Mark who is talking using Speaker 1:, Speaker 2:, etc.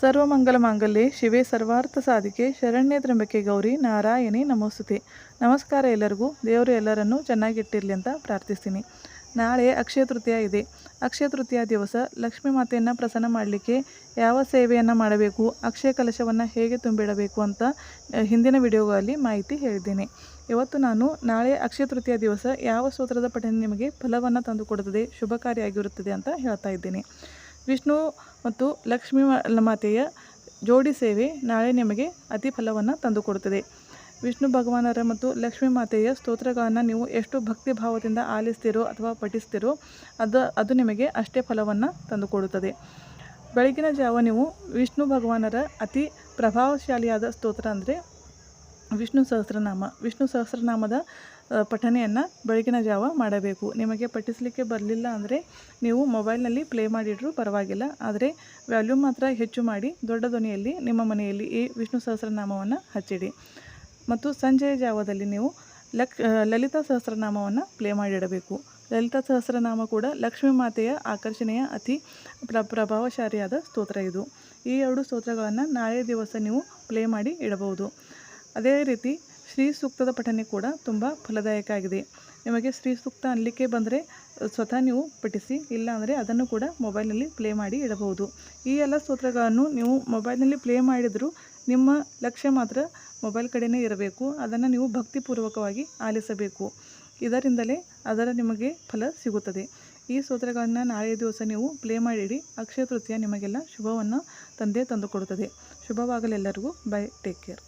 Speaker 1: ಸರ್ವಮಂಗಲಮಾಂಗಲ್ಯೆ ಶಿವೆ ಸರ್ವಾರ್ಥ ಸಾಧಿಕೆ ಶರಣ್ಯ ತ್ರ್ಯಂಬಕೆ ಗೌರಿ ನಾರಾಯಣಿ ನಮೋಸ್ತುತೆ. ನಮಸ್ಕಾರ ಎಲ್ಲರಿಗೂ. ದೇವರು ಎಲ್ಲರನ್ನೂ ಚೆನ್ನಾಗಿಟ್ಟಿರಲಿ ಅಂತ ಪ್ರಾರ್ಥಿಸ್ತೀನಿ. ನಾಳೆ ಅಕ್ಷಯ ತೃತೀಯ ಇದೆ. ಅಕ್ಷಯ ತೃತೀಯ ದಿವಸ ಲಕ್ಷ್ಮೀ ಮಾತೆಯನ್ನು ಪ್ರಸನ್ನ ಮಾಡಲಿಕ್ಕೆ ಯಾವ ಸೇವೆಯನ್ನು ಮಾಡಬೇಕು, ಅಕ್ಷಯ ಕಲಶವನ್ನು ಹೇಗೆ ತುಂಬಿಡಬೇಕು ಅಂತ ಹಿಂದಿನ ವಿಡಿಯೋಗಳಲ್ಲಿ ಮಾಹಿತಿ ಹೇಳಿದ್ದೇನೆ. ಇವತ್ತು ನಾನು ನಾಳೆ ಅಕ್ಷಯ ತೃತೀಯ ದಿವಸ ಯಾವ ಸ್ತೋತ್ರದ ಪಠನೆ ನಿಮಗೆ ಫಲವನ್ನು ತಂದುಕೊಡುತ್ತದೆ, ಶುಭಕಾರಿಯಾಗಿರುತ್ತದೆ ಅಂತ ಹೇಳ್ತಾ ಇದ್ದೇನೆ. ವಿಷ್ಣು ಮತ್ತು ಲಕ್ಷ್ಮೀ ಮಾತೆಯ ಜೋಡಿ ಸೇವೆ ನಾಳೆ ನಿಮಗೆ ಅತಿ ಫಲವನ್ನು ತಂದುಕೊಡುತ್ತದೆ. ವಿಷ್ಣು ಭಗವಾನರ ಮತ್ತು ಲಕ್ಷ್ಮೀ ಮಾತೆಯ ಸ್ತೋತ್ರಗಳನ್ನು ನೀವು ಎಷ್ಟು ಭಕ್ತಿ ಭಾವದಿಂದ ಆಲಿಸ್ತೀರೋ ಅಥವಾ ಪಠಿಸ್ತೀರೋ ಅದು ನಿಮಗೆ ಅಷ್ಟೇ ಫಲವನ್ನು ತಂದುಕೊಡುತ್ತದೆ. ಬೆಳಗಿನ ಜಾವ ನೀವು ವಿಷ್ಣು ಭಗವಾನರ ಅತಿ ಪ್ರಭಾವಶಾಲಿಯಾದ ಸ್ತೋತ್ರ ಅಂದರೆ ವಿಷ್ಣು ಸಹಸ್ರನಾಮ. ವಿಷ್ಣು ಸಹಸ್ರನಾಮದ ಪಠನೆಯನ್ನು ಬೆಳಗಿನ ಜಾವ ಮಾಡಬೇಕು. ನಿಮಗೆ ಪಠಿಸಲಿಕ್ಕೆ ಬರಲಿಲ್ಲ ಅಂದರೆ ನೀವು ಮೊಬೈಲ್ನಲ್ಲಿ ಪ್ಲೇ ಮಾಡಿದರೂ ಪರವಾಗಿಲ್ಲ, ಆದರೆ ವ್ಯಾಲ್ಯೂಮ್ ಮಾತ್ರ ಹೆಚ್ಚು ಮಾಡಿ ದೊಡ್ಡ ಧ್ವನಿಯಲ್ಲಿ ನಿಮ್ಮ ಮನೆಯಲ್ಲಿ ಈ ವಿಷ್ಣು ಸಹಸ್ರನಾಮವನ್ನು ಹಚ್ಚಿಡಿ. ಮತ್ತು ಸಂಜೆಯ ಜಾವದಲ್ಲಿ ನೀವು ಲಲಿತಾ ಸಹಸ್ರನಾಮವನ್ನು ಪ್ಲೇ ಮಾಡಿಡಬೇಕು. ಲಲಿತಾ ಸಹಸ್ರನಾಮ ಕೂಡ ಲಕ್ಷ್ಮೀ ಮಾತೆಯ ಆಕರ್ಷಣೆಯ ಅತಿ ಪ್ರಭಾವಶಾಲಿಯಾದ ಸ್ತೋತ್ರ ಇದು. ಈ ಎರಡು ಸ್ತೋತ್ರಗಳನ್ನು ನಾಳೆ ದಿವಸ ನೀವು ಪ್ಲೇ ಮಾಡಿ ಇಡಬಹುದು. ಅದೇ ರೀತಿ ಶ್ರೀ ಸೂಕ್ತದ ಪಠನೆ ಕೂಡ ತುಂಬ ಫಲದಾಯಕ ಆಗಿದೆ. ನಿಮಗೆ ಶ್ರೀ ಸೂಕ್ತ ಅನ್ಲಿಕ್ಕೆ ಬಂದರೆ ಸ್ವತಃ ನೀವು ಪಠಿಸಿ, ಇಲ್ಲಾಂದರೆ ಅದನ್ನು ಕೂಡ ಮೊಬೈಲ್ನಲ್ಲಿ ಪ್ಲೇ ಮಾಡಿ ಇಡಬಹುದು. ಈ ಎಲ್ಲ ಸ್ತೋತ್ರಗಳನ್ನು ನೀವು ಮೊಬೈಲ್ನಲ್ಲಿ ಪ್ಲೇ ಮಾಡಿದರೂ ನಿಮ್ಮ ಲಕ್ಷ್ಯ ಮಾತ್ರ ಮೊಬೈಲ್ ಕಡೆಯೇ ಇರಬೇಕು. ಅದನ್ನು ನೀವು ಭಕ್ತಿಪೂರ್ವಕವಾಗಿ ಆಲಿಸಬೇಕು. ಇದರಿಂದಲೇ ಅದರ ನಿಮಗೆ ಫಲ ಸಿಗುತ್ತದೆ. ಈ ಸ್ತೋತ್ರಗಳನ್ನು ನಾಳೆಯ ದಿವಸ ನೀವು ಪ್ಲೇ ಮಾಡಿಡಿ. ಅಕ್ಷಯ ತೃತೀಯ ನಿಮಗೆಲ್ಲ ಶುಭವನ್ನು ತಂದುಕೊಡುತ್ತದೆ. ಶುಭವಾಗಲೆಲ್ಲರಿಗೂ. ಬೈ. Take care.